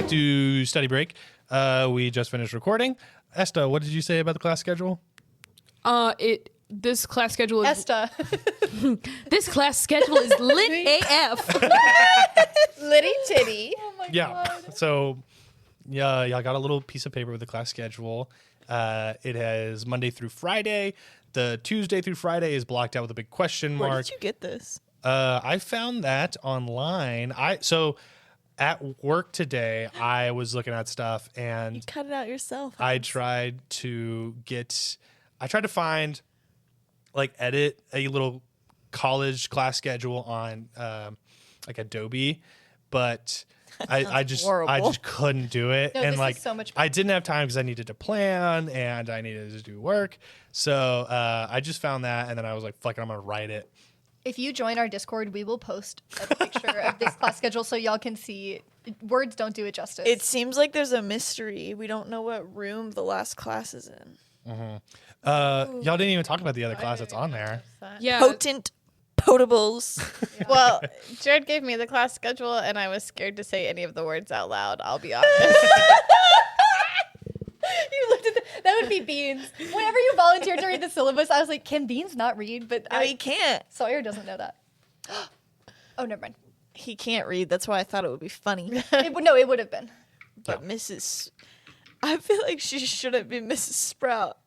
back to Study Break. We just finished recording. Esta, what did you say about the class schedule? This class schedule is Esta. this class schedule is lit AF. Litty titty. So, y'all got a little piece of paper with the class schedule. It has Monday through Friday. The Tuesday through Friday is blocked out with a big question mark. Where did you get this? I found that online. So at work today, I was looking at stuff You and cut it out yourself. I tried to find, edit a little college class schedule on Adobe, but I just horrible. couldn't do it. No, and this is so much I didn't have time because I needed to plan and I needed to do work. So I just found that, and then I was like, fuck it, I'm gonna write it. If you join our Discord, we will post a picture of this class schedule so y'all can see. Words don't do it justice. It seems like there's a mystery. We don't know what room the last class is in. Y'all didn't even talk about the other class that's on there. Yeah. Potent potables. Well, Jared gave me the class schedule, and I was scared to say any of the words out loud. I'll be honest. You looked at that would be Beans. Whenever you volunteered to read the syllabus, I was like, can Beans not read? But No, he can't. Sawyer doesn't know that. Oh, never mind. He can't read. That's why I thought it would be funny. It would have been. But Mrs. I feel like she shouldn't be Mrs. Sprout.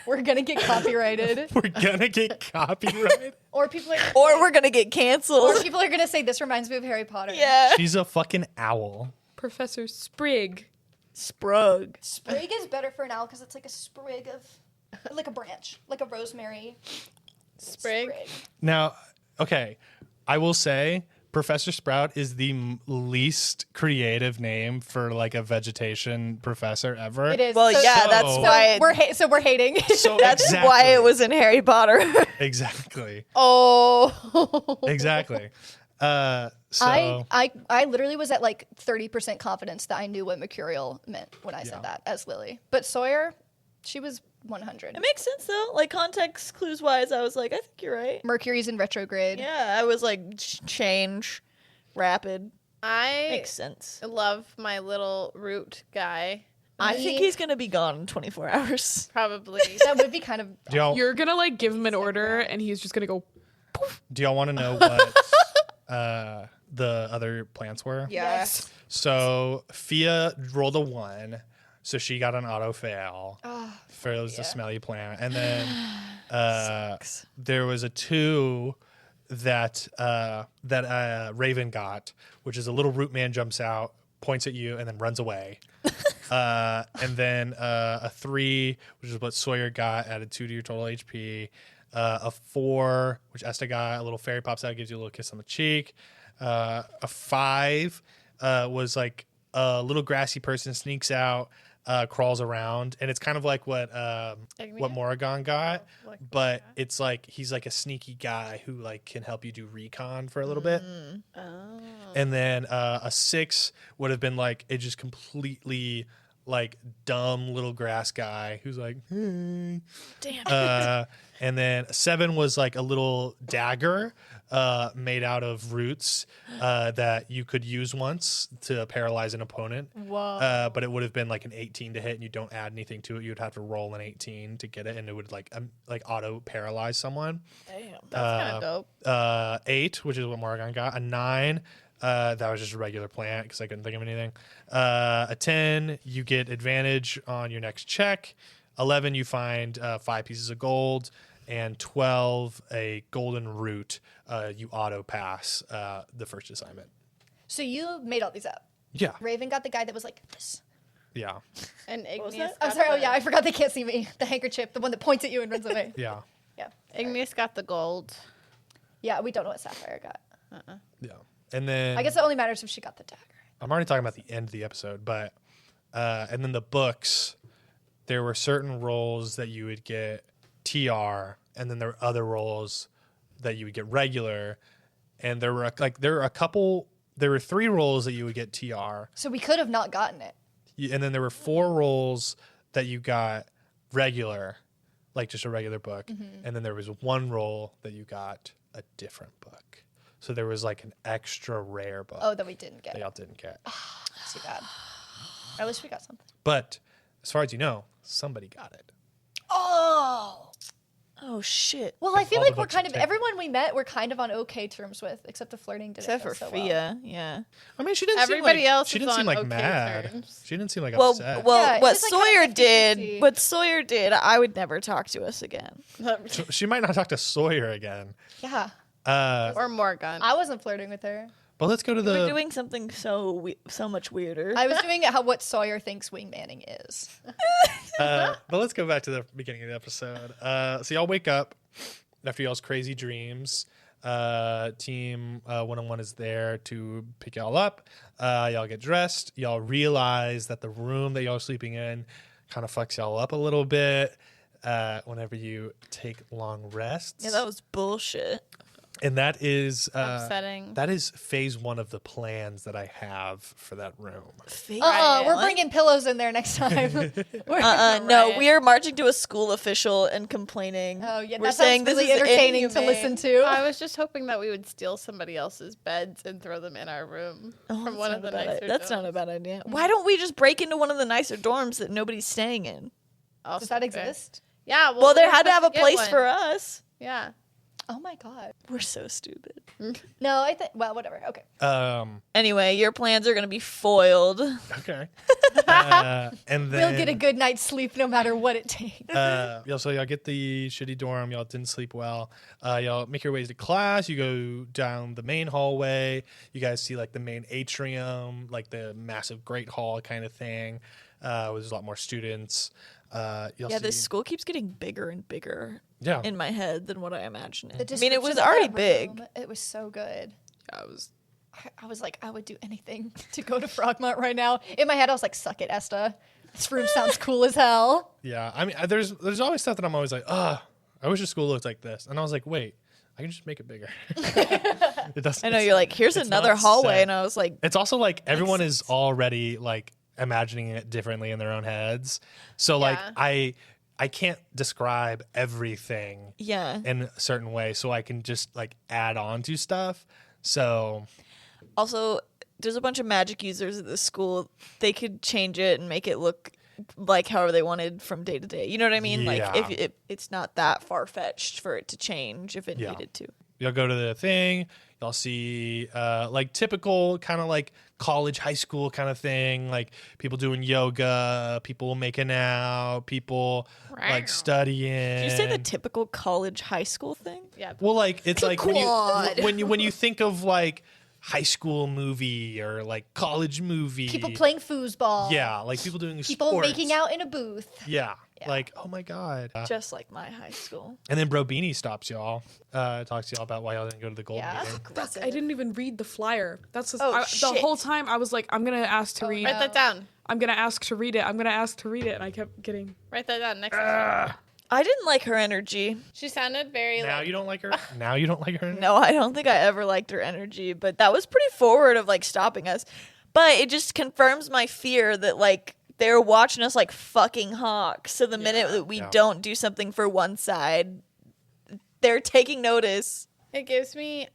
We're gonna get copyrighted, We're gonna get copyrighted. or people are, Or we're going to get canceled. or people are gonna say this reminds me of Harry Potter. Yeah. She's a fucking owl. Professor Sprigg. Sprug. Sprig is better for an owl because it's like a sprig of, like a branch, like a rosemary Sprig. Now, okay, I will say Professor Sprout is the least creative name for like a vegetation professor ever. It is. Well, So- yeah, so- that's So why it, we're hating. So that's exactly, why it was in Harry Potter. exactly, Oh. exactly. So I literally was at like 30% confidence that I knew what mercurial meant when I said that as Lily. But Sawyer, she was 100. It makes sense though. Like context clues wise, I was like, I think you're right. Mercury's in retrograde. Yeah, I was like change, rapid. I Makes sense. love my little root guy. I think he's gonna be gone in 24 hours. Probably. That would be kind of. do y'all You're gonna like give him an order, and he's just gonna go. want to know what the other plants were? Yes. So Fia rolled a 1, so she got an auto fail for the smelly plant, and then there was a 2 that Raven got, which is a little root man jumps out, points at you, and then runs away. And then a 3, which is what Sawyer got, added 2 to your total HP. A 4, which Esta got, a little fairy pops out, gives you a little kiss on the cheek. A 5 was like a little grassy person sneaks out, crawls around, and it's kind of like what Morrigan got, but it's like he's like a sneaky guy who like can help you do recon for a little bit. And then a 6 would have been like it just completely like dumb little grass guy who's like, hey. Damn. And then 7 was like a little dagger made out of roots that you could use once to paralyze an opponent. Whoa. But it would have been like an 18 to hit, and you don't add anything to it. You'd have to roll an 18 to get it, and it would like auto paralyze someone. Damn. That's kind of dope. 8, which is what Morrigan got. A 9, that was just a regular plant because I couldn't think of anything. A 10, you get advantage on your next check. 11, you find 5 pieces of gold. And 12, a golden root. You auto pass the first assignment. So you made all these up. Yeah. Raven got the guy that was like this. Yeah. And was Igneous. that? I'm got sorry. Oh the- yeah, I forgot they can't see me. The handkerchief, the one that points at you and runs away. Yeah. Yeah. Igneous got the gold. Yeah, we don't know what Sapphire got. Yeah. And then I guess it only matters if she got the dagger. I'm already talking about the end of the episode, but and then the books, there were certain roles that you would get TR, and then there were other roles that you would get regular, and there were there were 3 roles that you would get TR, So we could have not gotten it. and then there were 4 roles that you got regular, like just a regular book, and then there was 1 role that you got a different book. So there was like an extra rare book Oh, that we didn't get. that y'all didn't get. That's too bad. At least we got something. But as far as you know, somebody got it. Oh. Oh shit. Well, I feel all the like we're books kind are of taken. everyone we met. We're kind of on okay terms with, except the flirting didn't Except go for so Fia, well. yeah. I mean, she didn't. Everybody seem like, else She is didn't seem on like okay mad. terms. She didn't seem like Well, upset. Yeah, what it's like kinda Sawyer 50-50. did, what Sawyer did, I would never talk to us again. She might not talk to Sawyer again. Yeah, Or Morgan. I wasn't flirting with her. But let's go to We're the. doing something so much weirder. I was doing what Sawyer thinks wingmanning is. But let's go back to the beginning of the episode. So y'all wake up after y'all's crazy dreams. Team 101 is there to pick y'all up. Y'all get dressed. Y'all realize that the room that y'all are sleeping in kind of fucks y'all up a little bit whenever you take long rests. Yeah, that was bullshit. And that is Upsetting. That is phase 1 of the plans that I have for that room. We're bringing pillows in there next time. No, we are marching to a school official and complaining. Oh yeah, we're that saying sounds really this is entertaining to inhumane. listen to. I was just hoping that we would steal somebody else's beds and throw them in our room from one of the nicer That's not a dorms. bad idea. Why don't we just break into one of the nicer dorms that nobody's staying in? Also Does that fair. exist? Yeah. Well, there we're had to have a supposed get place one. for us. Yeah. Oh my god. We're so stupid. No, I think. Well, whatever. Okay. Anyway, your plans are going to be foiled. Okay. And then We'll get a good night's sleep no matter what it takes. So y'all get the shitty dorm. Y'all didn't sleep well. Y'all make your ways to class. You go down the main hallway. You guys see like the main atrium, like the massive great hall kind of thing. There's a lot more students. You'll Yeah, see, this school keeps getting bigger and bigger Yeah. in my head than what I imagine it. The I mean, it was description of already that big. room, It was so good. I was I was like, I would do anything to go to Frogmont right now. In my head, I was like, suck it, Esta. This room sounds cool as hell. Yeah, I mean, there's always stuff that I'm always like, I wish the school looked like this, and I was like, wait, I can just make it bigger. It doesn't. I know you're like, here's it's another not hallway, set. and I was like, It's also like everyone is already like imagining it differently in their own heads. So like Yeah. I can't describe everything yeah. in a certain way, so I can just like add on to stuff. So Also, there's a bunch of magic users at this school. They could change it and make it look like however they wanted from day to day. You know what I mean? Yeah. Like, if it's not that far fetched for it to change if it Yeah. needed to. y'all go to the thing, y'all see like typical kind of like college, high school kind of thing, like people doing yoga, people making out, people like studying. Did you say the typical college high school thing? Yeah. Well, like it's like Quad. when you think of like high school movie or like college movie, People playing foosball. yeah, like people doing People sports. making out in a booth. Yeah, like oh my god. Just like my high school. And then Bro Beanie stops y'all, talks to y'all about why y'all didn't go to the gold Yeah. meeting. Fuck, I didn't even read the flyer. That's just, Oh, the shit. whole time I was like, I'm gonna ask to read. Write that down. I'm gonna ask to read it. I'm gonna ask to read it, and I kept getting. Write that down. Next time. I didn't like her energy. She sounded very Now like you don't like her. Now you don't like her. No, I don't think I ever liked her energy, but that was pretty forward of like stopping us. But it just confirms my fear that like they're watching us like fucking hawks. So the minute that we Yeah. don't do something for one side, they're taking notice. it gives me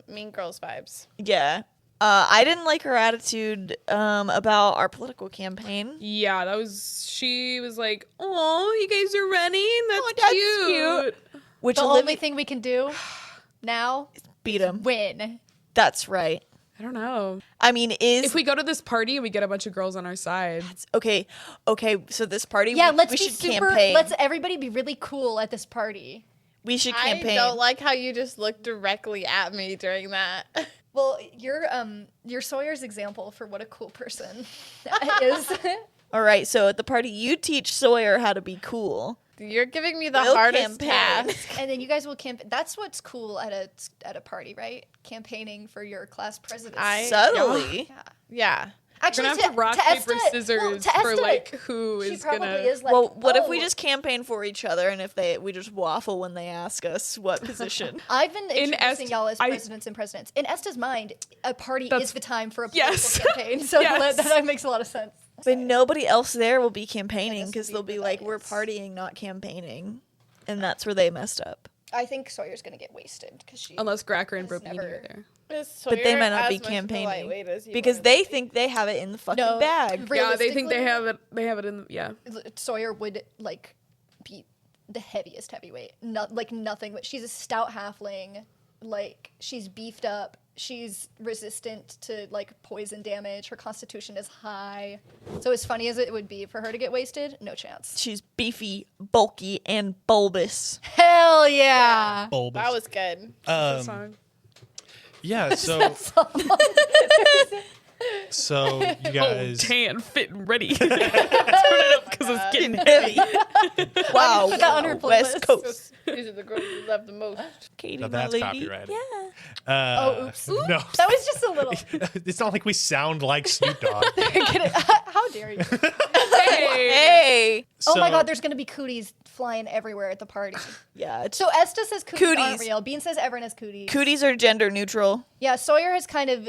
Mean Girls vibes. Yeah. I didn't like her attitude about our political campaign. Yeah, she was like, "Oh, you guys are running. That's, that's cute." Which The Olivia only thing we can do now, beat him. win. That's right. I don't know. I mean, If we go to this party and we get a bunch of girls on our side, okay, so this party, Yeah, we be should super. campaign. Let's everybody be really cool at this party. We should campaign. I don't like how you just looked directly at me during that. Well, you're Sawyer's example for what a cool person is. All right, so at the party, you teach Sawyer how to be cool. You're giving me the We'll hardest campaign. task. And then you guys will camp. That's what's cool at a party, right? Campaigning for your class president. Subtly. Yeah. we're Actually, gonna have to rock paper scissors for like who she is probably gonna. is like. Well, what if we "Oh, just campaign for each other, and if we just waffle when they ask us what position? I've been introducing y'all as I- presidents and presidents. In Esta's mind, a party That's- is the time for a Yes. political campaign. So Yes. that makes a lot of sense. But nobody else there will be campaigning because be they'll be like, "We're rebellious. partying, not campaigning," and that's where they messed up. I think Sawyer's gonna get wasted because she. Unless Gracker and has Brobini never- are there. but they might not be campaigning because they think they have it in the fucking No, bag. Yeah, they think realistically, they have it. They have it in. Yeah. Sawyer would like be the heaviest heavyweight. Not like nothing. But she's a stout halfling. Like she's beefed up. She's resistant to like poison damage. Her constitution is high. So as funny as it would be for her to get wasted, no chance. She's beefy, bulky, and bulbous. Hell yeah! Bulbous. That was good. Song. Yeah, so you guys Tan, fit, and ready. Turn it up because it's getting Heavy. Wow. Put that on her West playlist. Coast. These are the girls you love the most. Katie, Now my that's lady. copyrighted. Yeah. Oops. No, That was just a little. it's not like we sound like Snoop Dogg. How dare you? Hey. Oh my So- god, there's gonna be cooties flying everywhere at the party. Yeah. So Esta says cooties aren't Cooties. real. Bean says everyone has cooties. Cooties are gender neutral. Yeah, Sawyer has kind of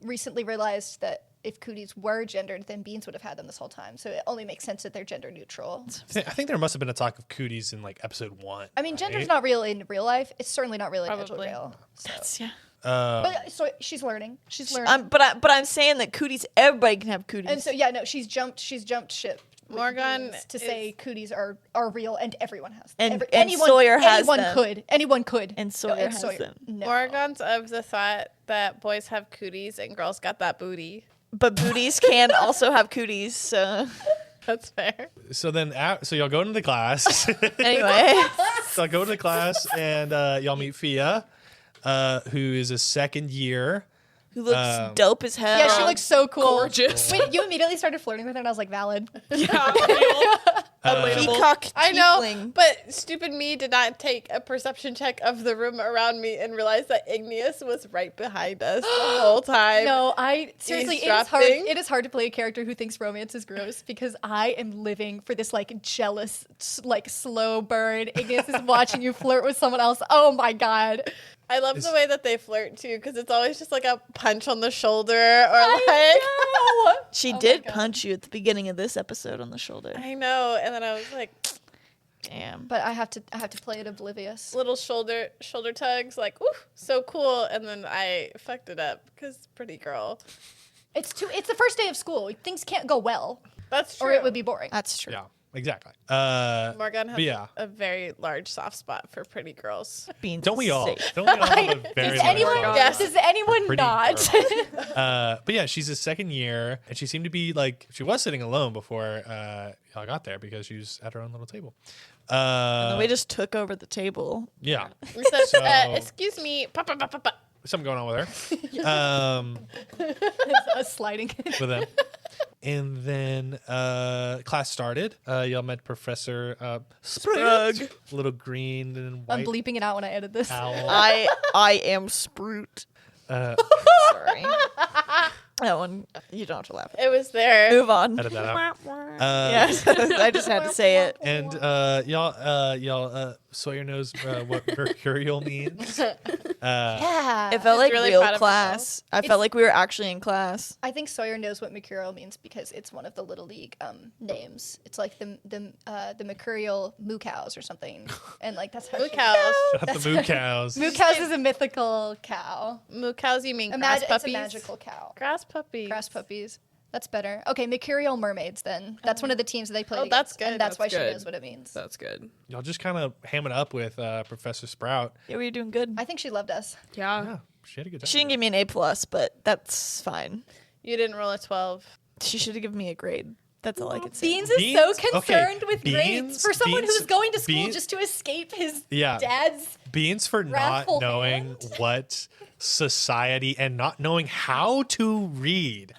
recently realized that if cooties were gendered, then Beans would have had them this whole time. So it only makes sense that they're gender neutral. I think there must have been a talk of cooties in like episode 1. I mean, right? gender's not real in real life. It's certainly not real in Edgewood Probably. Vale. So. Yeah. But so she's learning. She's learning. But I'm saying that cooties, everybody can have cooties. And so yeah, no, she's jumped ship. with Morgan Beans to is- say cooties are real and everyone has And them. Sawyer has anyone them. could. Anyone could. And Sawyer has them. No. Morgan's of the thought that boys have cooties and girls got that booty. But booties can also have cooties. So That's fair. So then, so y'all go into the class. anyway, So I go to the class and y'all meet Fia, who is a second year. who looks dope as hell. Yeah, she looks so cool. Gorgeous. Wait, you immediately started flirting with her, and I was like, valid. Peacock I know, tiefling. but stupid me did not take a perception check of the room around me and realize that Igneous was right behind us the whole time. No, I seriously, it is Eavesdropping? hard. It is hard to play a character who thinks romance is gross because I am living for this like jealous, like slow burn. Igneous is watching you flirt with someone else. Oh my god! I love the way that they flirt too, because it's always just like a punch on the shoulder or like. She did punch you at the beginning of this episode on the shoulder. I know, and then I was like, Damn. But I have to play it oblivious. little shoulder tugs, like, ooh, so cool, and then I fucked it up because pretty girl. It's the first day of school. Things can't go well, That's true. or it would be boring. That's true. Yeah, exactly. Morgan but has yeah. a very large soft spot for pretty girls. Beans Don't we is all? safe. Don't we all have a very Does anyone? large- Yes. Does anyone Pretty not? But yeah, she's a second year, and she seemed to be like she was sitting alone before y'all got there because she was at her own little table. And then we just took over the table. Yeah, We said, So- excuse me, papa, papa, papa. something going on with her. Sliding. With them. And then class started. Y'all met Professor Sprug, little green and I'm white bleeping it out when I edit this. owl. I am Sprout. Uh, Sorry. That one, you don't have to laugh. It was there. Move on. Edit that out. Yes, I just had to say it. And y'all, Sawyer knows what mercurial means. Yeah. It felt like really real proud of class. I felt like we were actually in class. I think Sawyer knows what mercurial means because it's one of the little league names. It's like the mercurial moo cows or something, and like that's how Moo she- cows. Shut the moo cows. Moo cows is a mythical cow. Moo cows, you mean grass It's a puppies? magical cow. Grass puppies. Grass puppies. That's better. Okay, mercurial mermaids. Then that's one of the teams that they play. Oh, that's against, and good. that's why That's she good. knows what it means. That's good. Y'all just kind of ham it up with Professor Sprout. Yeah, we were doing good. I think she loved us. Yeah. Yeah, she had a good time. She didn't give me an A+, but that's fine. You didn't roll a 12. She should have given me a grade. That's all I could say. Beans is Beans? so Okay, concerned with grades Beans- for someone Beans- who's going to school Beans- just to escape his Yeah. dad's. Beans for not Wrathful knowing hand. what society and not knowing how to read.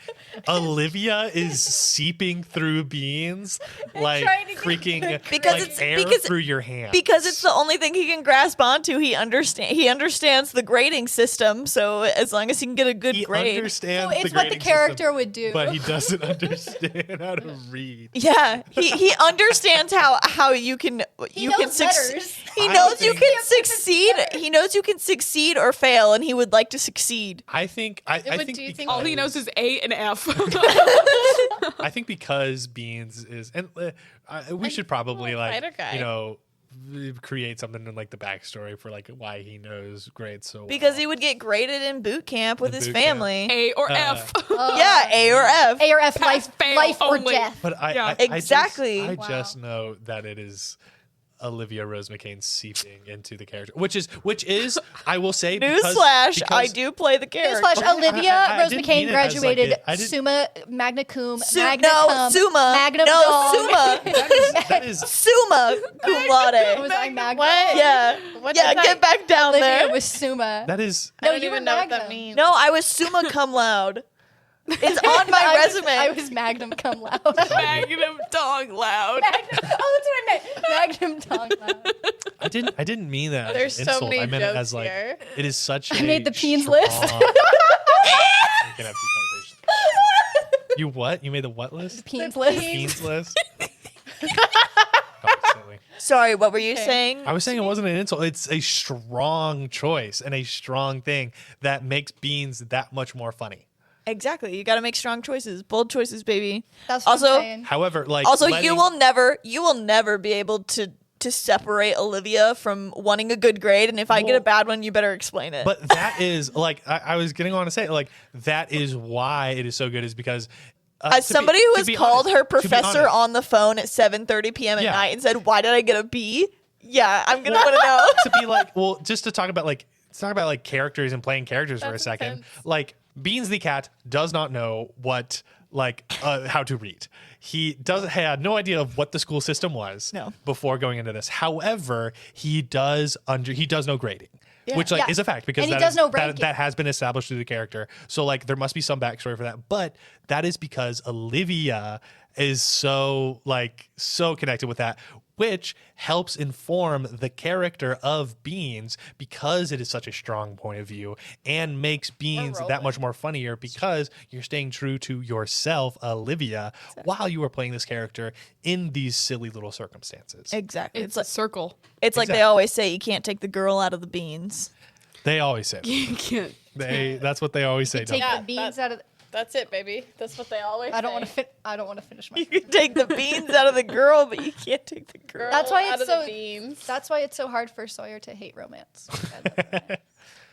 Olivia is seeping through Beans like trying to get- freaking Because like it's- air because- through your hands. Because it's the only thing he can grasp onto. He understands the grading system. So as long as he can get a good he grade, understands It's the what the grading character system, would do. but he doesn't understand how to read. yeah, he understands how you can you can knows succeed. letters. He I knows you think- can succeed. He knows you can succeed or fail, and he would like to succeed. I think I But think do you think- because- All he knows is A and F. I think because Beans is, and we should probably fighter like guy. you know create something in like the backstory for like why he knows grades so well. Because he would get graded in boot camp with In his boot camp. family. A or F. Yeah, A or F. A or F, Pass, fail life or only. death. But I, Yeah. I Exactly. I just know that it is Olivia Rose McCain seeping into the character, which is I will say Newsflash, I because- do play the character. Newsflash, Olivia I Rose didn't McCain mean it as, like, graduated I didn't- summa magna cum, Su- magna no, cum, summa. magnum No, dom. summa. That is Summa cum laude. Was I magna? What? Yeah. What Yeah, does get that- back down Olivia there. was summa. that is I don't you were even know what that Magnum. means. No, I was summa cum laude. It's on my resume. I was magnum cum laude. Magnum dong loud. Oh, that's what I meant. Magnum tongue loud. I didn't mean that There's as an so insult. many I meant it jokes as like here. it is such I a made the peens strong- list. We can have two conversations. You what? You made the what list? Peens list. Peens list? Constantly. Sorry, what were you saying? I was saying it wasn't an insult. It's a strong choice and a strong thing that makes beans that much more funny. Exactly. You got to make strong choices, bold choices, baby. That's what Also- I'm saying. However, like Also, letting- you will never be able to separate Olivia from wanting a good grade. And if I get a Well- bad one, you better explain it. But that is like I was getting on to say like that is why it is so good is because as to somebody be- who to has be called honest- her to be professor honest, on the phone at 7:30 p.m. at Yeah. night and said, "Why did I get a B?" Yeah, I'm gonna want to know. to be like, well, just to talk about like characters and playing characters for a That's second. intense. Like Beans the cat does not know what how to read. He had no idea of what the school system was No. before going into this. However, he does know grading. Which Yeah. is a fact because And he that does is- know that, ranking. that has been established through the character. So like there must be some backstory for that. But that is because Olivia is so connected with that, which helps inform the character of Beans because it is such a strong point of view and makes Beans that much more funnier because you're staying true to yourself, Olivia, while you are playing this character in these silly little circumstances. Exactly. It's a circle. It's like they Exactly. always say, you can't take the girl out of the beans. They always say that. You can't. That's what they always say. Take don't the they? beans out of. That's it, baby. That's what they always I don't say. want to. I don't want to finish my. You can take the beans out of the girl, but you can't take the girl. That's why Out it's of the so. beans. That's why it's so hard for Sawyer to hate romance.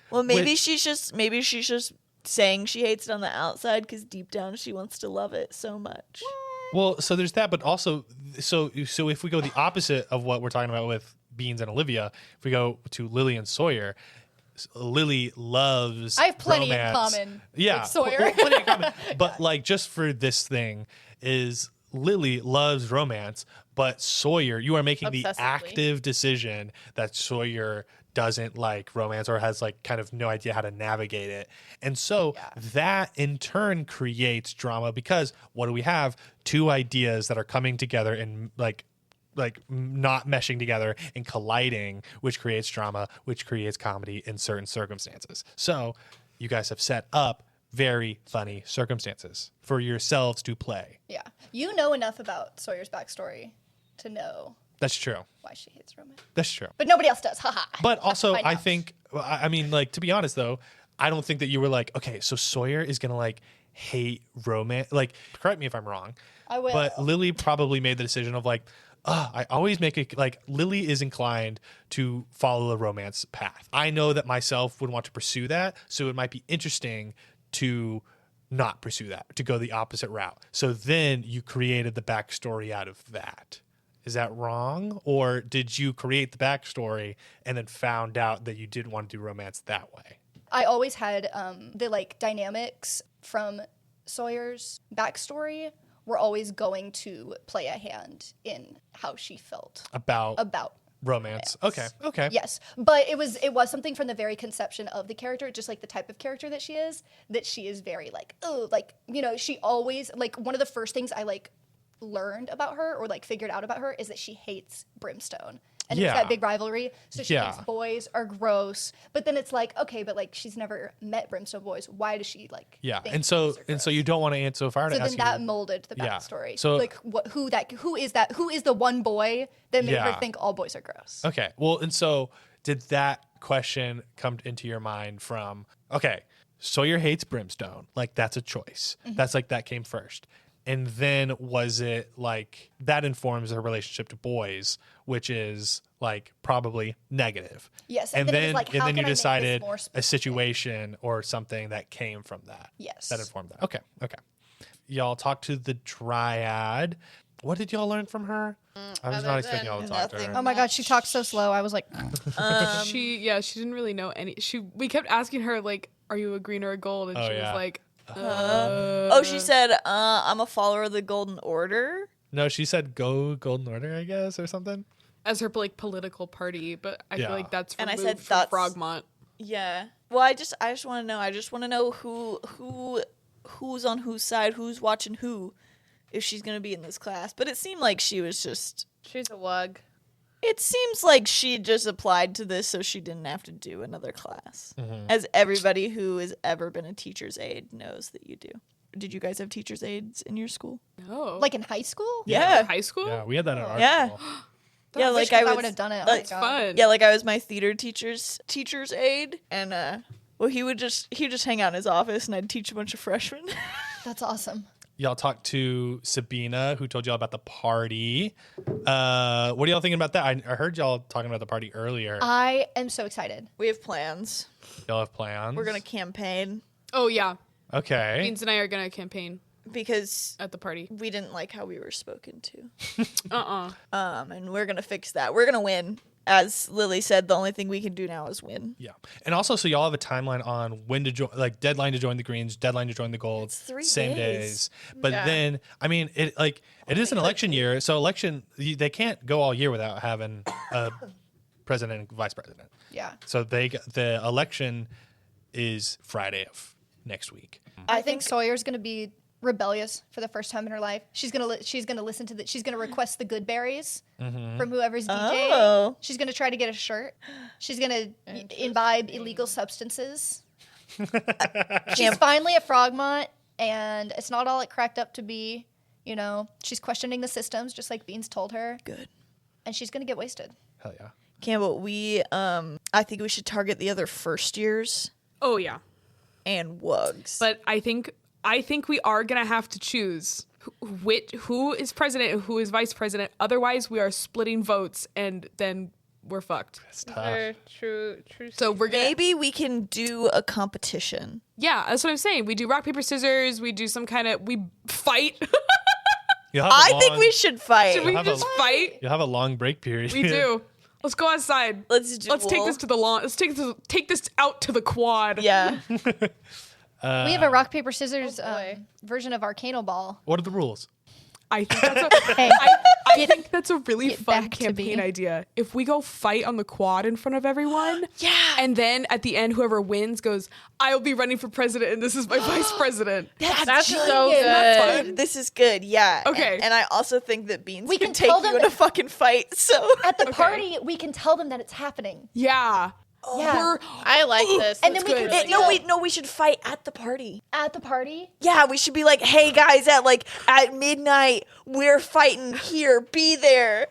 Well, maybe Which- she's just saying she hates it on the outside because deep down she wants to love it so much. Well, so there's that, but also, so if we go the opposite of what we're talking about with Beans and Olivia, if we go to Lily and Sawyer, Lily loves. I have plenty in romance. common Yeah, with Sawyer. well, plenty in common. But like, just for this thing, is Lily loves romance, but Sawyer, you are making the Obsessively. active decision that Sawyer doesn't like romance or has like kind of no idea how to navigate it. And so that in turn creates drama because what do we have? Two ideas that are coming together and like not meshing together and colliding, which creates drama, which creates comedy in certain circumstances. So you guys have set up very funny circumstances for yourselves to play. Yeah, you know enough about Sawyer's backstory to know That's true. why she hates romance, That's true. but nobody else does. Haha. But also, Find I out. think, I mean, like, to be honest, though, I don't think that you were like, okay, so Sawyer is going to, like, hate romance. Like, correct me if I'm wrong. I will. But Lily probably made the decision of, like, I always make it, like, Lily is inclined to follow the romance path. I know that myself would want to pursue that, so it might be interesting to not pursue that, to go the opposite route. So then you created the backstory out of that. Is that wrong? Or did you create the backstory and then found out that you didn't want to do romance that way? I always had the like dynamics from Sawyer's backstory were always going to play a hand in how she felt About about romance. Okay. Okay. Yes, but it was something from the very conception of the character, just like the type of character that she is very like, oh, like, you know, she always, like, one of the first things I like learned about her or like figured out about her is that she hates Brimstone. And Yeah. it's that big rivalry. So she Yeah. thinks boys are gross. But then it's like, okay, but like she's never met Brimstone boys. Why does she like Yeah. think And so boys are gross? you don't want to answer so far to So ask then you. that molded the Yeah. backstory. So- like who is the one boy that made Yeah. her think all boys are gross? Okay. Well, and so did that question come into your mind from, okay, Sawyer hates Brimstone. Like, that's a choice. Mm-hmm. That's like, that came first. And then was it like that informs her relationship to boys, which is like probably negative. Yes, And and then it then was like, and how then you can I make this decided more a specific? situation or something that came from that. Yes. That informed that. Okay. Y'all talked to the Dryad. What did y'all learn from her? I was other not expecting than y'all to talk to nothing. her. Oh my god, she talked so slow. I was like, She didn't really know any. We kept asking her like, "Are you a green or a gold?" And Oh, she yeah. was like, Oh, she said, I'm a follower of the Golden Order. No, she said go Golden Order, I guess, or something. as her like political party, but I Yeah. feel like that's And I removed said from that's- Frogmont. Yeah. Well, I just want to know. I just want to know who's on whose side, who's watching who, if she's gonna be in this class. But it seemed like she was just. She's a wug. It seems like she just applied to this so she didn't have to do another class. Mm-hmm. As everybody who has ever been a teacher's aide knows that you do. Did you guys have teacher's aides in your school? No, like in high school? Yeah. high school. Yeah, we had that in our Yeah. school. Yeah, Wish like I would was. have done it. like, oh my God. Fun. Yeah, like I was my theater teacher's aide, and well, he'd just hang out in his office, and I'd teach a bunch of freshmen. That's awesome. Y'all talked to Sabina, who told y'all about the party. What are y'all thinking about that? I heard y'all talking about the party earlier. I am so excited. We have plans. Y'all have plans? We're gonna campaign Oh yeah, Okay. Beans and I are gonna campaign because at the party. we didn't like how we were spoken to. And we're gonna fix that. We're gonna win. As Lily said, the only thing we can do now is win. Yeah. And also, so y'all have a timeline on when to join, like deadline to join the greens, deadline to join the golds, It's 3 same days. But Yeah. then, I mean, it is an election year. So they can't go all year without having a president and vice president. Yeah. So the election is Friday of next week. I think Sawyer's gonna be rebellious for the first time in her life. She's gonna listen to she's gonna request the good berries from whoever's DJing. Oh. She's gonna try to get a shirt. She's gonna imbibe illegal substances. She's finally at Frogmont, and it's not all it cracked up to be. You know, she's questioning the systems, just like Beans told her, Good. and she's gonna get wasted. Hell yeah. Campbell, I think we should target the other first years Oh yeah, and wugs. but I think we are gonna have to choose who is president and who is vice president. Otherwise, we are splitting votes, and then we're fucked. It's tough. True. So we're gonna maybe we can do a competition. yeah, that's what I'm saying. We do rock paper scissors. We do some kind of we fight. You'll have a I think long- we should fight. Should we have a- just fight? You'll have a long break period. We do. Let's go outside. Let's do. Let's take this to the lawn. Let's take this out to the quad. Yeah. We have a rock paper scissors boy. version of Arcano Ball. What are the rules? I think that's a, Hey, I think that's a really get fun back to campaign me. idea. If we go fight on the quad in front of everyone, Yeah. and then at the end, whoever wins goes, "I'll be running for president, and this is my vice president." That's so genius. good. This is good. Yeah. Okay. And I also think that Beans We can can take tell you them in a that- fucking fight. So At the party, we can tell them that it's happening. Yeah. Yeah. We're- I like this. And It's then we good. can- no, we should fight at the party. At the party, Yeah, we should be like, hey guys, at midnight, we're fighting here. Be there.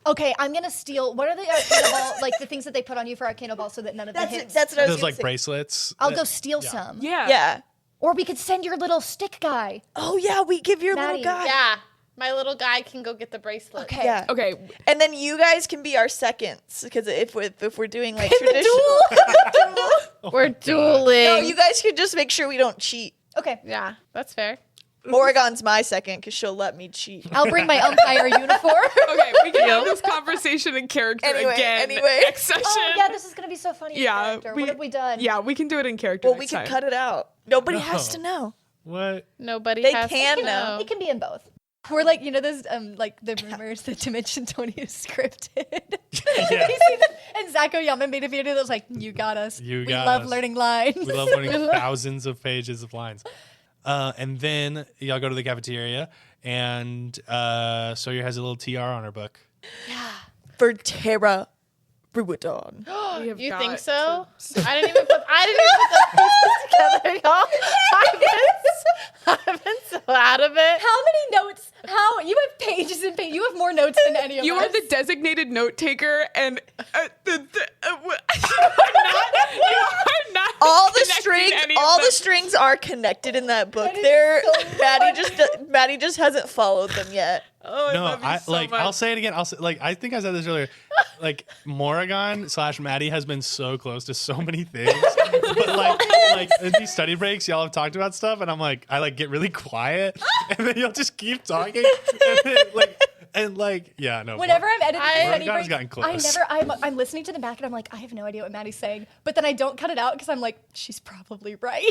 okay, I'm gonna steal. What are the Arcano Ball, like the things that they put on you for Arcano Ball so that none of the That's hits? what I was Those gonna like say. bracelets. I'll go steal some. yeah. Yeah. Or we could send your little stick guy. Oh yeah, we give your Maddie. little guy. Yeah. My little guy can go get the bracelet. Okay. Yeah. Okay. And then you guys can be our seconds because if we're doing like traditional, We're dueling. no, you guys can just make sure we don't cheat. Okay. Yeah, that's fair. Oregon's my second because she'll let me cheat. I'll bring my umpire uniform. Okay. We can have this conversation in character again. Anyway. Next session. Oh yeah, this is gonna be so funny. in Yeah, character. What have we done? Yeah, we can do it in character. Well, we next can time. cut it out. Nobody has to know. What? Nobody They has can to know. know. It can be in both. We're like, you know, those like the rumors that Dimension 20 is scripted. Yeah. You see that? And Zach Oyama made a video that was like, "You got us. You we got love us. learning lines. We love learning thousands of pages of lines. And then y'all go to the cafeteria, and Sawyer has a little TR on her book. For Terra Ruidon. We have You got think to- so? I didn't even put the pieces together, y'all. I've been so out of it. How many notes? How you have pages and pages? You have more notes than any of You us. are the designated note taker, and you are not. All the connecting strings, any of all them. the strings are connected in that book. That is They're so Maddie just hasn't followed them yet. Oh, I No, love you so like much. I'll say it again. I'll say, like I think I said this earlier. Like Morrigan / Maddie has been so close to so many things, but like in these study breaks, y'all have talked about stuff, and I'm like, I like get really quiet, and then you'll just keep talking, and then yeah, no. Whenever I'm editing study Morrigan's breaks, gotten close. I'm listening to them back and I'm like, I have no idea what Maddie's saying. But then I don't cut it out because I'm like, she's probably right.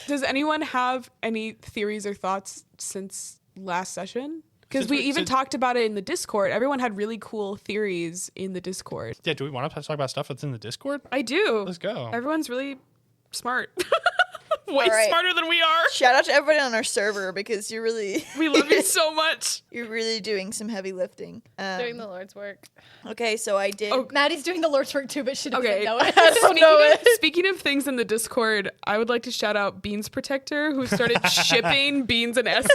Does anyone have any theories or thoughts since last session? Because we even talked about it in the Discord. Everyone had really cool theories in the Discord. Yeah, do we want to talk about stuff that's in the Discord? I do. Let's go. Everyone's really smart. Way right. smarter than we are. Shout out to everybody on our server because you're really We love you so much. you're really doing some heavy lifting. Doing the Lord's work. Okay, so I did. Oh, Maddie's doing the Lord's work too, but she doesn't Okay. know it. Speaking of things in the Discord, I would like to shout out Beans Protector, who started shipping Beans and Esther.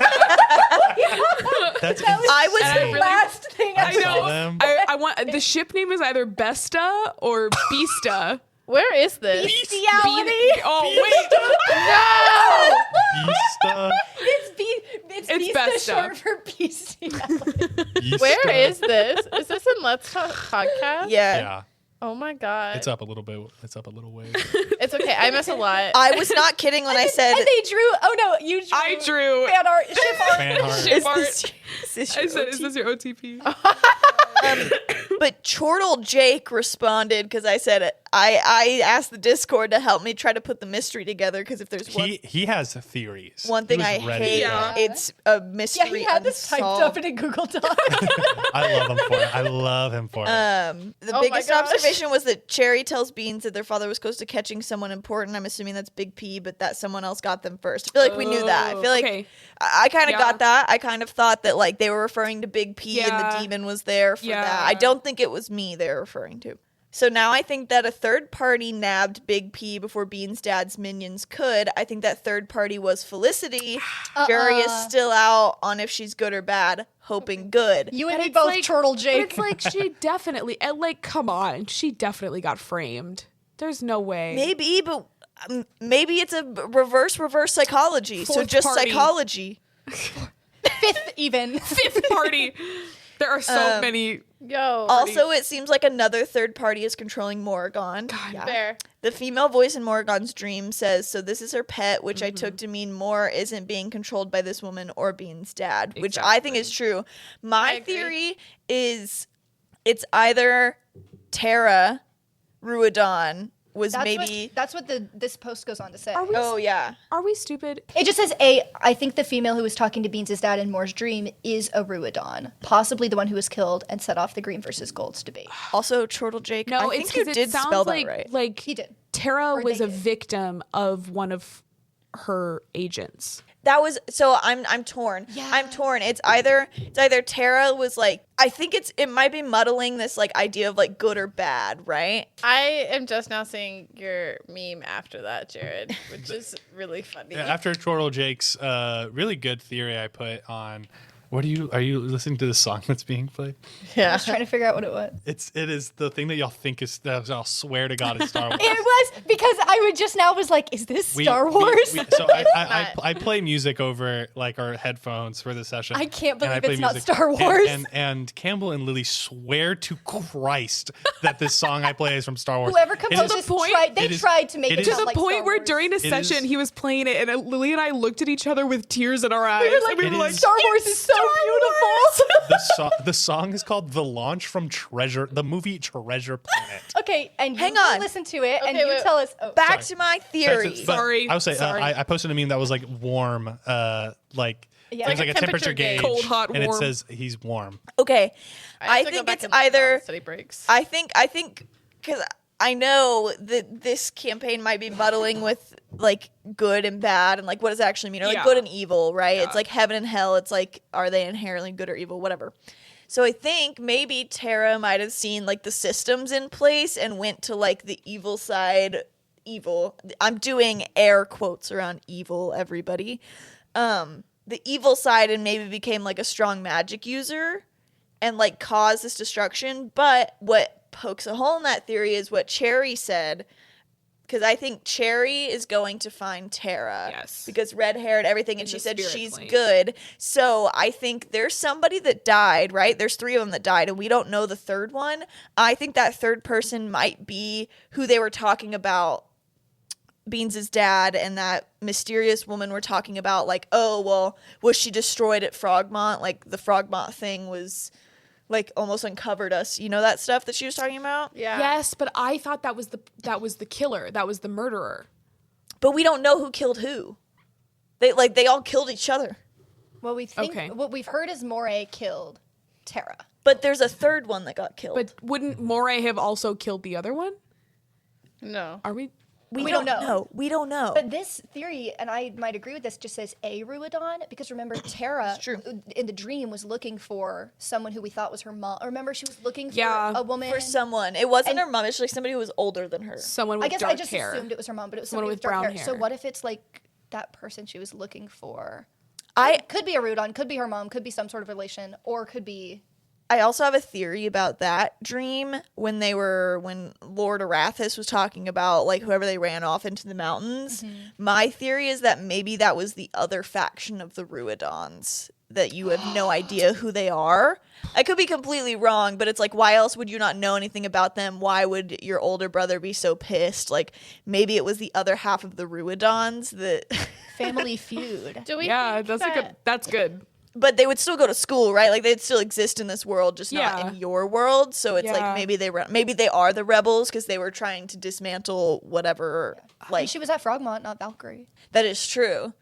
That's I was And I the really- last thing I saw know. them. I want the ship name is either Besta or Beasta. Where is this? Bestiality. Oh wait, Beasta. It's It's Beasta Besta. short for bestiality. Where is this? Is this in Let's Talk podcast? Yeah. Yeah, Oh my god. it's up a little bit. It's up a little way. It's okay. I miss a lot. I was not kidding when I said And they drew. Oh no, you drew. I drew. fan art, ship art. Fan art. Ship is art. this I your said, OT? "Is this your OTP?" But Chortle Jake responded because I said I asked the Discord to help me try to put the mystery together because if there's He has theories. one He thing was I ready hate, for that. it's a Yeah, mystery. he had this typed unsolved. up in a Google Doc. I love him for it. I love him for it. The Oh my biggest gosh. observation was that Cherry tells Beans that their father was close to catching someone important. I'm assuming that's Big P, but that someone else got them first. I feel like we knew that. I feel like Okay. I kind of Yeah. got that. I kind of thought that like they were referring to Big P and Yeah. the demon was there for Yeah. that. I don't think it was me they were referring to. So now I think that a third party nabbed Big P before Bean's dad's minions could. I think that third party was Felicity. Jury is still out on if she's good or bad, hoping good. You and But me it's both, like- Turtle But Jake. it's like she definitely, and like, come on, she definitely got framed. There's no way. Maybe, but maybe it's a reverse psychology. So Fourth just party. psychology. Fifth even. Fifth party. There are so many. Yo. Also, it seems like another third party is controlling Morrigan. Fair. The female voice in Morrigan's dream says, so this is her pet, which I took to mean Moore isn't being controlled by this woman or Bean's dad, which I think is true. I My agree. theory is it's either Tara Ruidon was maybe... That's what this post goes on to say. Are we, Oh, yeah. are we stupid? It just says I think the female who was talking to Beans' dad in Moore's dream is a Ruidon, possibly the one who was killed and set off the green versus golds debate. Also, Chortle Jake, No, I it's think you because did it sounds spell like that right. like He did. Tara Or was they a did. victim of one of her agents. That was so I'm torn. Yeah. I'm torn. It's either Tara was like I think it might be muddling this like idea of like good or bad, right? I am just now seeing your meme after that, Jared, which is really funny. Yeah, after Chortle Jake's really good theory I put on. Are you listening to the song that's being played? I was trying to figure out what it was. It is the thing that y'all think is that I'll swear to God it's Star Wars. It was because I would just now was like, is this Star Wars? So I not. play music over like our headphones for the session. I can't and I believe play it's not music. Star Wars. And Campbell and Lily swear to Christ that this song I play is from Star Wars. Whoever It composed is- this tried. They it is- tried to make it it is- sound To the like point Star where Wars. during a It session is- he was playing it, and Lily and I looked at each other with tears in our eyes. we were like, and we It were like, is- Star Wars is so beautiful. the song is called "The Launch from the movie Treasure Planet." Okay, and Hang you on. listen to it, and Okay, you wait. tell us. Oh, Back to my theory. But Sorry. I would say Sorry. I posted a meme that was like warm, like Yeah. there's Like like a temperature gauge, Cold, hot, and it warm. says he's warm. Okay. have I to go think back it's and listen to all either the study breaks. I think because I know that this campaign might be muddling with like good and bad and like what does it actually mean or like Yeah. good and evil, right? Yeah. It's like heaven and hell. It's like are they inherently good or evil, whatever. So I think maybe Tara might have seen like the systems in place and went to like the evil side. Evil. I'm doing air quotes around evil, everybody. The evil side and maybe became like a strong magic user and like caused this destruction. But what pokes a hole in that theory is what Cherry said, because I think Cherry is going to find Tara. Yes. Because red hair and everything, and In she the said spirit she's plane. good. So I think there's somebody that died, right? There's 3 of them that died, and we don't know the third one. I think that third person might be who they were talking about, Beans' dad, and that mysterious woman we're talking about. Like, oh, well, was she destroyed at Frogmont? Like, the Frogmont thing was, like, almost uncovered us. You know that stuff that she was talking about? Yeah. Yes, but I thought that was the killer. That was the murderer. But we don't know who killed who. They all killed each other. Well, we think Okay. what we've heard is Moray killed Tara. But there's a third one that got killed. But wouldn't Moray have also killed the other one? No. Are we? we don't don't know. know. We don't know. But this theory, and I might agree with this, just says a Ruidon, because remember, Tara true. in the dream was looking for someone who we thought was her mom. Remember, she was looking for Yeah. a woman. For someone. It wasn't And- her mom. It's like somebody who was older than her. Someone with I guess dark I just hair. assumed it was her mom, but it was Someone somebody with dark brown hair. So hair. what if it's like that person she was looking for? I Could be a Ruidon, could be her mom, could be some sort of relation, or could be. also have a theory about that dream when Lord Arathis was talking about like whoever they ran off into the mountains. My theory is that maybe that was the other faction of the Ruidons that you have no idea who they are. I could be completely wrong, but it's like, why else would you not know anything about them? Why would your older brother be so pissed? Like maybe it was the other half of the Ruidons that Family feud. Do we? Yeah, think that's that, that's good. but they would still go to school, right? Like they'd still exist in this world, just not Yeah. in your world. So it's Yeah. like maybe they are the rebels because they were trying to dismantle whatever. Like She was at Frogmont, not Valkyrie. that is true.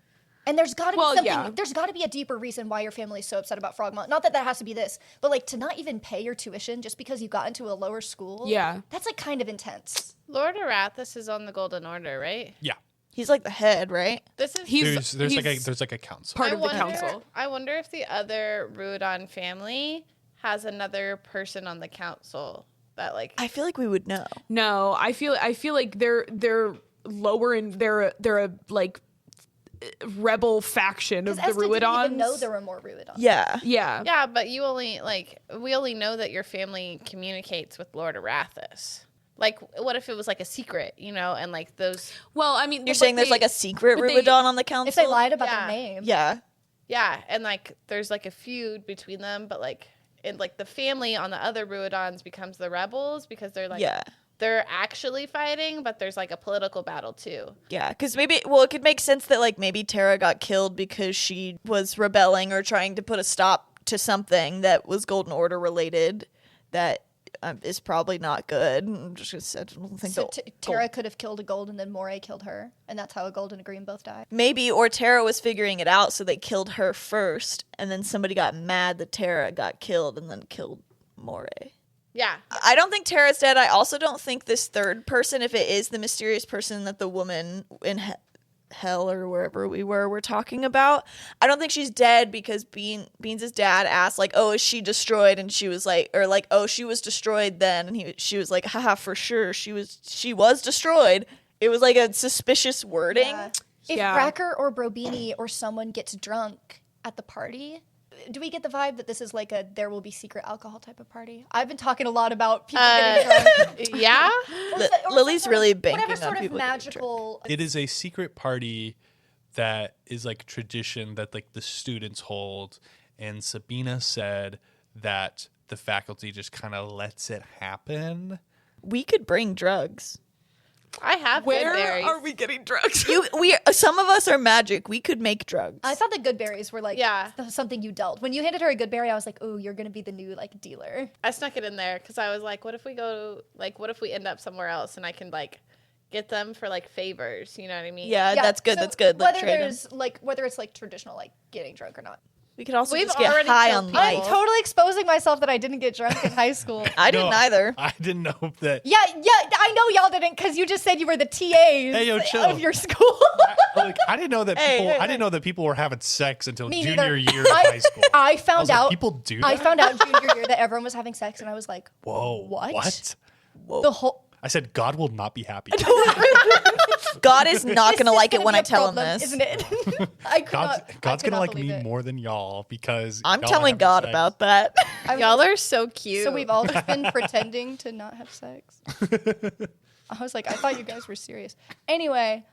And there's got to be Well, something. yeah. There's got to be a deeper reason why your family is so upset about Frogmont. Not that that has to be this, but like to not even pay your tuition just because you got into a lower school. Yeah. that's like kind of intense. Lord Arathis is on the Golden Order, right? Yeah. He's like the head, right? This is. There's he's like a council. part I of the wonder, council. I wonder if the other Ruidon family has another person on the council that like. I feel like we would know. No, I feel like they're lower in they're a like rebel faction of Because the Estes didn't Ruidons. even know there were more Ruidons. Yeah. Yeah. Yeah, but we only know that your family communicates with Lord Arathis. Like, what if it was like a secret, and like those. Well, I mean, You're saying there's like a secret but they- Ruidon on the council? If they lied about Yeah. their name. Yeah. Yeah, and like there's like a feud between them, but like and like the family on the other Ruidons becomes the rebels because they're like Yeah. they're actually fighting, but there's like a political battle too. Yeah, because it could make sense that like maybe Tara got killed because she was rebelling or trying to put a stop to something that was Golden Order related that is probably not good. I'm just gonna say, I don't think So the Tara could have killed a gold and then Moray killed her, and that's how a gold and a green both died. maybe, or Tara was figuring it out, so they killed her first, and then somebody got mad that Tara got killed and then killed Moray. Yeah. I don't think Tara's dead. I also don't think this third person, if it is the mysterious person that the woman in hell or wherever we were talking about, I don't think she's dead because Beans' dad asked like, "Oh, is she destroyed?" And she was like, or like, "Oh, she was destroyed then." And she was like, "Haha, for sure, she was destroyed." It was like a suspicious wording. Yeah. If Yeah. Racker or Brobini or someone gets drunk at the party, do we get the vibe that this is like a there will be secret alcohol type of party? I've been talking a lot about people getting drunk. Yeah. Or Lily's some sort really of- banking whatever on sort of people getting magical. It is a secret party that is like tradition that like the students hold, and Sabina said that the faculty just kind of lets it happen. We could bring drugs. I have Where good berries. are we getting drugs? Some of us are magic. We could make drugs. I thought the good berries were like Yeah. something you dealt. When you handed her a good berry, I was like, "Oh, you're gonna be the new like dealer." I snuck it in there because I was like, what if we end up somewhere else and I can like get them for like favors? You know what I mean? yeah, that's good. so That's good. Let's Whether trade 'em. there's like whether it's like traditional like getting drunk or not. We could also We've just get already high killed on people. I'm life. totally exposing myself that I didn't get drunk in high school. I didn't No, either. I didn't know that. Yeah, I know y'all didn't because you just said you were the TAs yo, chill. of your school. Like, I didn't know that Hey, people. hey, I didn't know that people were having sex until Me junior neither. year of high school. I was found like, out people do I that? found out junior year that everyone was having sex, and I was like, Whoa! What? What? the whole. I said God will not be happy. God is not This gonna is like it gonna when be I a tell him problem, this. isn't it? I could God's, not, God's I could gonna not like believe me it. more than y'all because I'm y'all are telling having God sex. about that. I was- Y'all are so cute. So we've all just been pretending to not have sex. I was like, I thought you guys were serious. Anyway,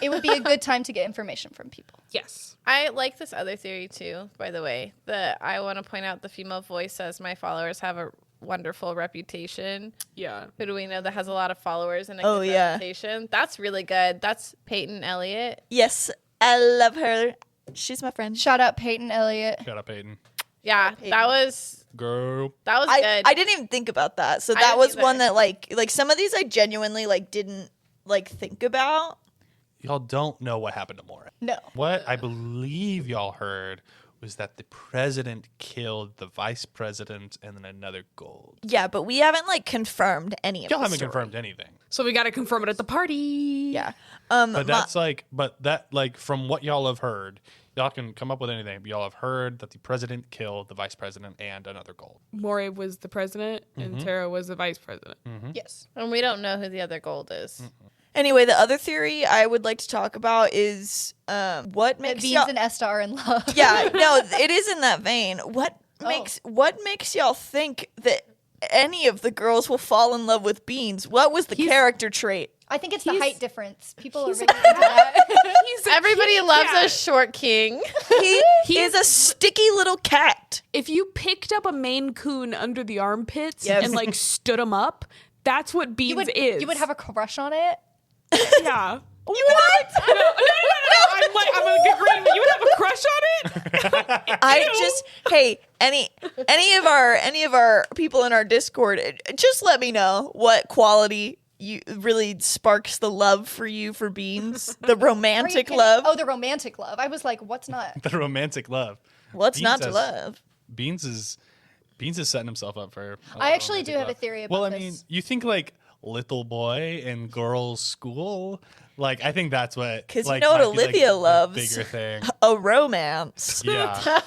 it would be a good time to get information from people. Yes. I like this other theory too, by the way. I want to point out the female voice says my followers have a wonderful reputation. Yeah. Who do we know that has a lot of followers and a Oh, good yeah. reputation? That's really good. That's Peyton Elliott. Yes, I love her. She's my friend. Shout out Peyton Elliott. Shut up, Aiden. Yeah, that was Girl. good. I didn't even think about that. So I that didn't was either. one that like some of these I genuinely like didn't like think about. Y'all don't know what happened to Mora. No. What I believe y'all heard was that the president killed the vice president and then another gold. Yeah, but we haven't like confirmed any of Y'all the haven't story. confirmed anything. So we got to confirm it at the party. Yeah. But that's from what y'all have heard, y'all can come up with anything. But y'all have heard that the president killed the vice president and another gold. Moray was the president and Tara was the vice president. Yes. And we don't know who the other gold is. Anyway, the other theory I would like to talk about is what That makes Beans y'all. and Esta are in love. Yeah, no, it is in that vein. What makes y'all think that any of the girls will fall in love with Beans? What was the character trait? I think it's the He's- height difference. People are really into that. Everybody loves a short king. He is a sticky little cat. If you picked up a Maine Coon under the armpits Yes. and like stood him up, that's what Beans is. You would have a crush on it. Yeah. What? No. I'm like agreeing. You would have a crush on it? Hey, any of our people in our Discord, just let me know what quality you really sparks the love for you for Beans, the Are you romantic kidding? love. Oh, the romantic love. I was like, what's not? The romantic love. What's Beans not to has- love? Beans is setting himself up for. I actually do romantic have a love. theory Well, I about mean, this. you think like little boy in girls' school, like I think that's what. 'Cause you like, know what might be, like, Olivia the loves. Bigger thing. A romance. Yeah.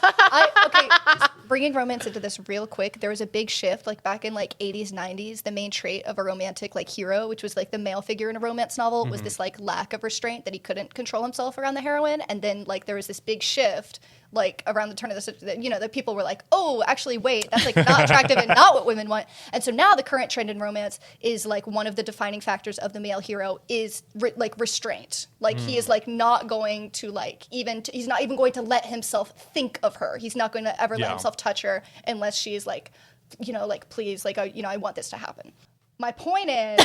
Okay, just bringing romance into this real quick. There was a big shift, like back in like 80s, 90s. The main trait of a romantic like hero, which was like the male figure in a romance novel, was this like lack of restraint that he couldn't control himself around the heroine. And then like there was this big shift, like around the turn of that people were like, oh, actually, wait, that's like not attractive and not what women want. And so now the current trend in romance is like one of the defining factors of the male hero is like restraint. Like he is like not going to like he's not even going to let himself think of her. He's not going to ever let Yeah. himself touch her unless she's like, like please, like I want this to happen. My point is,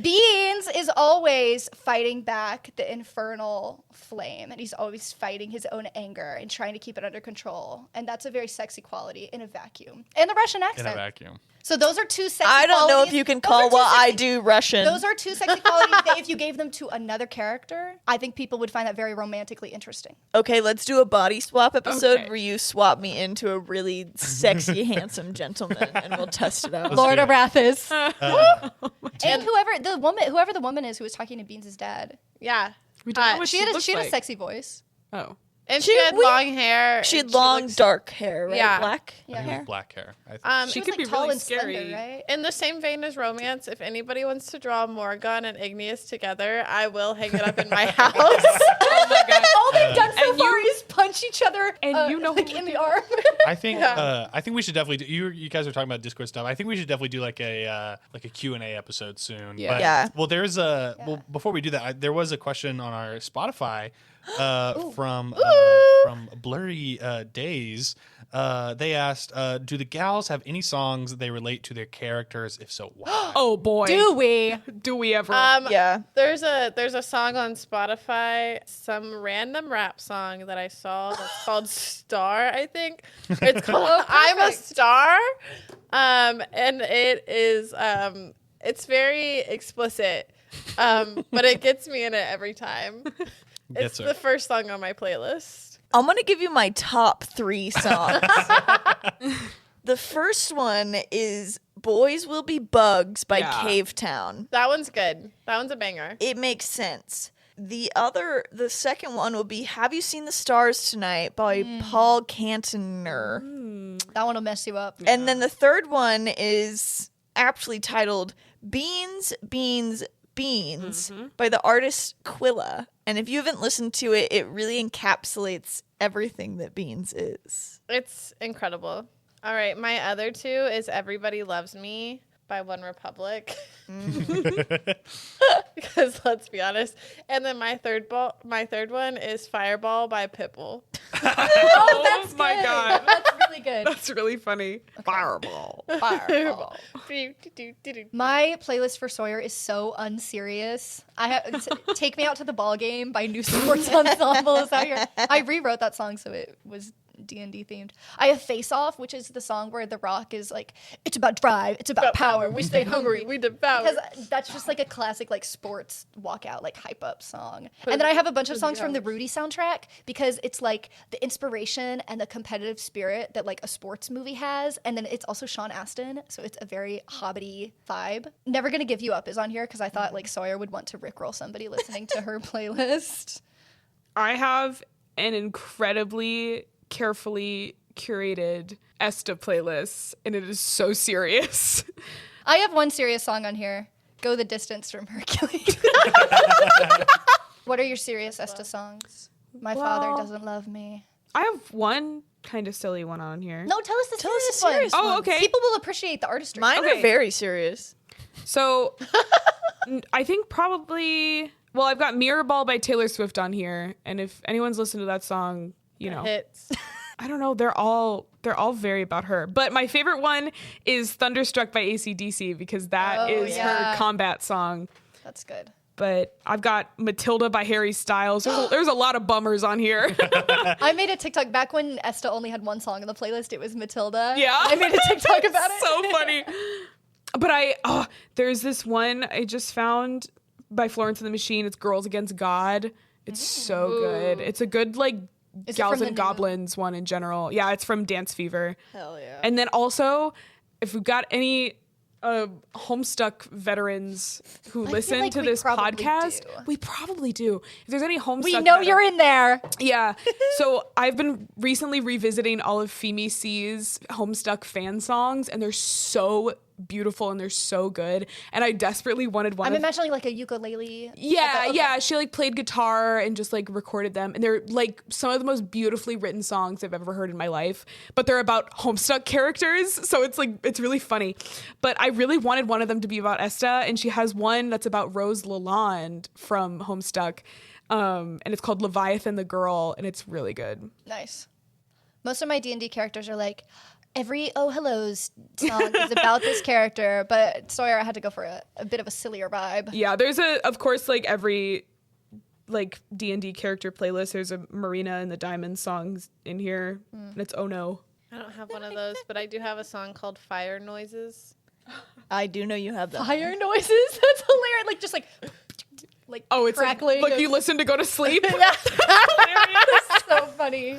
Beans is always fighting back the infernal flame, and he's always fighting his own anger and trying to keep it under control. And that's a very sexy quality in a vacuum. And the Russian In accent. a vacuum. So those are two sexy I don't know if qualities. you can Those are call two what I sexy- do Russian. Those are two sexy qualities that if you gave them to another character, I think people would find that very romantically interesting. Okay, let's do a body swap episode Okay. where you swap me into a really sexy, handsome gentleman, and we'll test it out. Lord do it. Arathis. And whoever the woman is who was talking to Beans' dad. Yeah. We don't know what She had looks a like. sexy voice. Oh. And she had long hair. She and had long, looks- dark hair, right? Yeah. Black Yeah. hair. Black hair. I think. She She was could like be tall really and slender, scary. right? In the same vein as romance, if anybody wants to draw Morgan and Igneous together, I will hang it up in my house. Oh my god. All they've done so And far you- is punch each other, and you know like who in we the arm. I think we should definitely do. You guys are talking about Discord stuff. I think we should definitely do like a Q&A episode soon. Yeah. But, Yeah. Well, there's well before we do that, there was a question on our Spotify from Blurry Days. They asked, do the gals have any songs that they relate to their characters? If so, why? Oh boy. Do we? Do we ever? Yeah. There's a song on Spotify, some random rap song that I saw that's called Star, I think. It's called I'm a Star. And it is it's very explicit. But it gets me in it every time. It's Gets her. the first song on my playlist. I'm going to give you my top 3 songs. The first one is Boys Will Be Bugs by Yeah. Cavetown. That one's good. That one's a banger. It makes sense. The second one will be Have You Seen the Stars Tonight by Paul Cantner. That one will mess you up. And then the third one is aptly titled Beans, Beans, Beans by the artist Quilla. And if you haven't listened to it, it really encapsulates everything that Beans is. It's incredible. All right, my other two is Everybody Loves Me by One Republic. Because let's be honest. And then my third one is Fireball by Pitbull. Oh, that's my good. God. That's really good. That's really funny. Fireball. Fireball. My playlist for Sawyer is so unserious. Take Me Out to the Ball Game by New Sports Ensemble is out here. I rewrote that song so it was D&D themed. I have Face Off, which is the song where The Rock is like, it's about drive, it's about power, we stay hungry. We devour. Because that's just like a classic like sports walkout, like hype up song. And then I have a bunch of songs from the Rudy soundtrack because it's like the inspiration and the competitive spirit that like a sports movie has. And then it's also Sean Astin, so it's a very hobbity vibe. Never Gonna Give You Up is on here because I thought like Sawyer would want to rickroll somebody listening to her playlist. I have an incredibly carefully curated Esta playlist, and it is so serious. I have one serious song on here. Go the Distance from Hercules. What are your serious Esta songs? My Father Doesn't Love Me. I have one kind of silly one on here. No, tell us the serious serious one. Oh, okay. People will appreciate the artistry. Mine Okay. are very serious. So I think probably, well, I've got Mirror Ball by Taylor Swift on here, and if anyone's listened to that song, you know, Hits. I don't know, they're all very about her. But my favorite one is Thunderstruck by AC/DC because that is her combat song. That's good. But I've got Matilda by Harry Styles. There's a lot of bummers on here. I made a TikTok back when Esta only had one song on the playlist. It was Matilda. Yeah. I made a TikTok about it. So funny. But there's this one I just found by Florence and the Machine. It's Girls Against God. It's so good. It's a good like Is it Gals from the and new- Goblins one in general. Yeah, it's from Dance Fever. Hell yeah. And then also, if we've got any Homestuck veterans who listen like to we this probably podcast, do. we probably do. If there's any Homestuck, We know you're in there. Yeah. So I've been recently revisiting all of Femi C's Homestuck fan songs, and they're so beautiful and they're so good. And I desperately wanted one. I'm of imagining like a ukulele. Yeah, Okay. yeah. She like played guitar and just like recorded them. And they're like some of the most beautifully written songs I've ever heard in my life. But they're about Homestuck characters. So it's like, it's really funny. But I really wanted one of them to be about Esta. And she has one that's about Rose Lalonde from Homestuck. And it's called Leviathan the Girl. And it's really good. Nice. Most of my D&D characters are like, every Oh Hello's song is about this character, but Sawyer, I had to go for a bit of a sillier vibe. Yeah, there's of course, like every like D&D character playlist, there's a Marina and the Diamonds songs in here. And it's Oh No. I don't have one of those, but I do have a song called Fire Noises. I do know you have that. Fire noises? That's hilarious. Like, just like Oh, it's crackling. like you listen to go to sleep. That's so funny.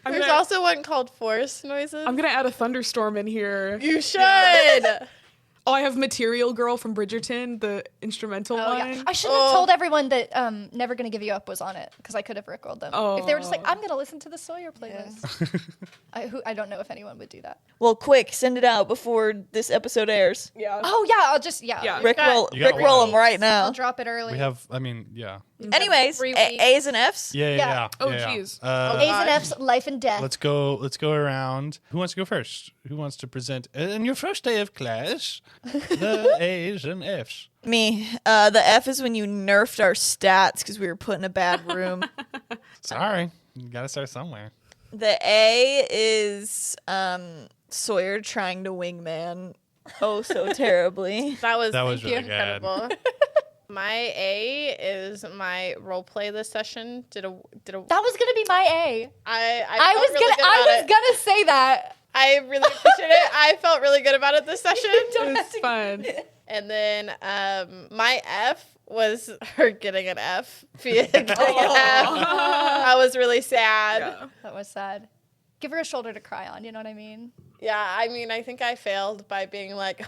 There's also one called Forest Noises. I'm gonna add a thunderstorm in here. You should. Oh, I have Material Girl from Bridgerton, the instrumental Oh, one. yeah. I shouldn't have told everyone that Never Gonna Give You Up was on it because I could have rickrolled them. If they were just like, I'm gonna listen to the Sawyer playlist. I don't know if anyone would do that. Well, quick, send it out before this episode airs. Yeah. Oh yeah, I'll just Yeah. Rickroll You got them one. right I'll now. drop it early. We have, I mean, yeah. Anyways, 3 weeks. A's and F's. Yeah. Oh, yeah. geez. A's and F's, life and death. Let's go around. Who wants to go first? Who wants to present in your first day of class the A's and F's? Me. The F is when you nerfed our stats because we were put in a bad room. Sorry. You gotta start somewhere. The A is Sawyer trying to wingman oh so terribly. That was really good. incredible. My A is my role play this session. Did a That was gonna be my A. I felt really good about it. gonna say that. I really appreciate it. I felt really good about it this session. It's fun. And then my F was her getting an F. Getting an F. I was really sad. Yeah. That was sad. Give her a shoulder to cry on. You know what I mean? Yeah, I mean, I think I failed by being like,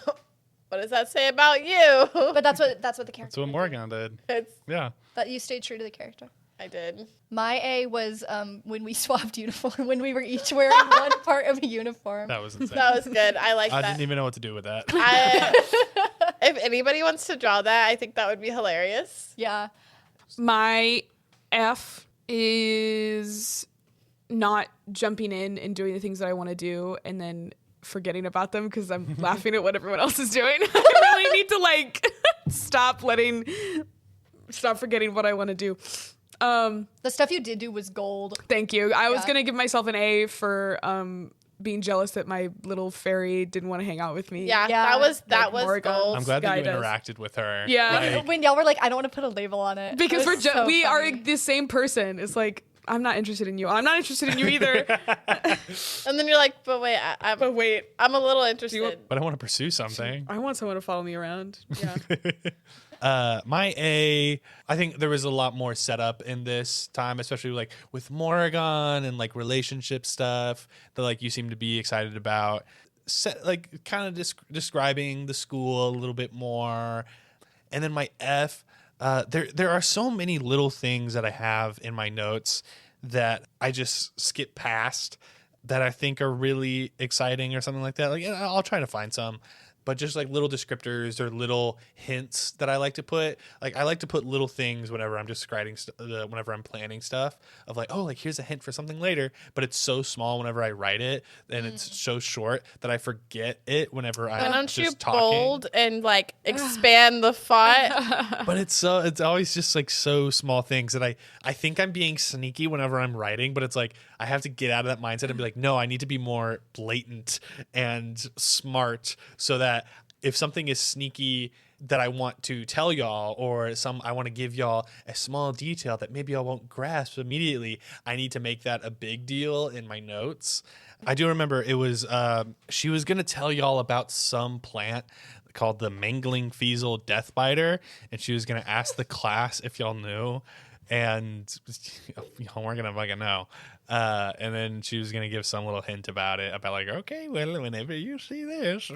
what does that say about you? But that's what the That's character. what Morgan did. It's, Yeah. But you stayed true to the character. I did. My A was when we swapped uniform, when we were each wearing one part of a uniform. That was insane. That was good. I like I that. didn't even know what to do with that. If anybody wants to draw that, I think that would be hilarious. Yeah. My F is not jumping in and doing the things that I want to do and then forgetting about them because I'm laughing at what everyone else is doing. I really need to like stop forgetting what I want to do. The stuff you did do was gold. Thank you. I was Yeah. gonna give myself an A for being jealous that my little fairy didn't want to hang out with me. Yeah, Yeah. that was Morgan. gold. I'm glad that Guy you does. interacted with her. Yeah. Like, When y'all were like, I don't want to put a label on it. Because It was so we are funny. the same person. It's like I'm not interested in you. I'm not interested in you either. And then you're like, but wait, But wait, I'm a little interested. but I want to pursue something. I want someone to follow me around. Yeah. My A, I think there was a lot more setup in this time, especially like with Morrigan and like relationship stuff that like you seem to be excited about. Like kind of describing the school a little bit more. And then my F, there are so many little things that I have in my notes that I just skip past that I think are really exciting or something like that. Like I'll try to find some. But just like little descriptors or little hints that I like to put. Like I like to put little things whenever I'm describing, whenever I'm planning stuff of like, oh, like here's a hint for something later. But it's so small whenever I write it, and it's so short that I forget it whenever Why I'm don't just you talking. bold and like expand the font? But it's always just like so small things that I think I'm being sneaky whenever I'm writing, but it's like I have to get out of that mindset and be like, no, I need to be more blatant and smart so that if something is sneaky that I want to tell y'all, or I want to give y'all a small detail that maybe y'all won't grasp immediately, I need to make that a big deal in my notes. I do remember it was she was gonna tell y'all about some plant called the mangling feasel death biter, and she was gonna ask the class if y'all knew, and y'all weren't gonna fucking know. And then she was gonna give some little hint about it, about like, okay, well, whenever you see this,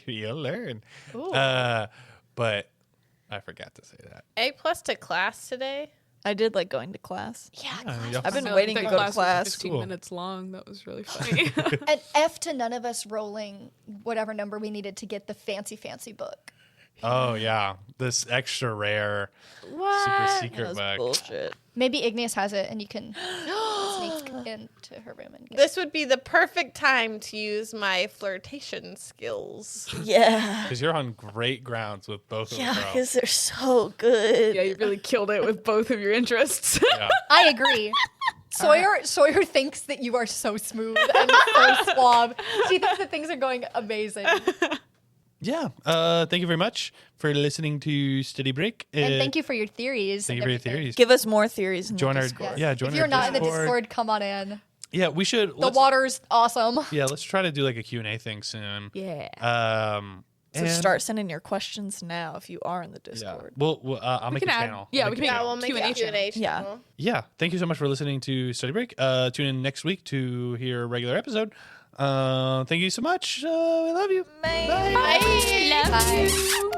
you'll learn. But I forgot to say that. A+ to class today. I did like going to class. Yeah, I've been I waiting think to that go to was class. 15 Cool. minutes long. That was really funny. An F to none of us rolling whatever number we needed to get the fancy book. Oh yeah, this extra rare, super secret That's book. bullshit. Maybe Igneous has it, and you can sneak into her room and get This would be the perfect time to use my flirtation skills. Yeah. Because you're on great grounds with both Yeah, of them. because they're so good. Yeah, you really killed it with both of your interests. Yeah. I agree. Sawyer thinks that you are so smooth and so suave. She thinks that things are going amazing. Yeah. Thank you very much for listening to Study Break. And thank you for your theories. Thank you and for your everything. theories. Give us more theories in Join the our Discord. join If you're our not in the Discord. Discord, come on in. Yeah, we should. The water's awesome. Yeah, let's try to do like a Q&A thing soon. Yeah. So and- start sending your questions now if you are in the Yeah. Discord. I'll make a can add- channel. yeah, I'll we make can a make Yeah, channel. we'll make Q&A a Q&A Yeah. channel. Yeah, thank you so much for listening to Study Break. Tune in next week to hear a regular episode. Thank you so much. We love you. Bye. Bye. Love you.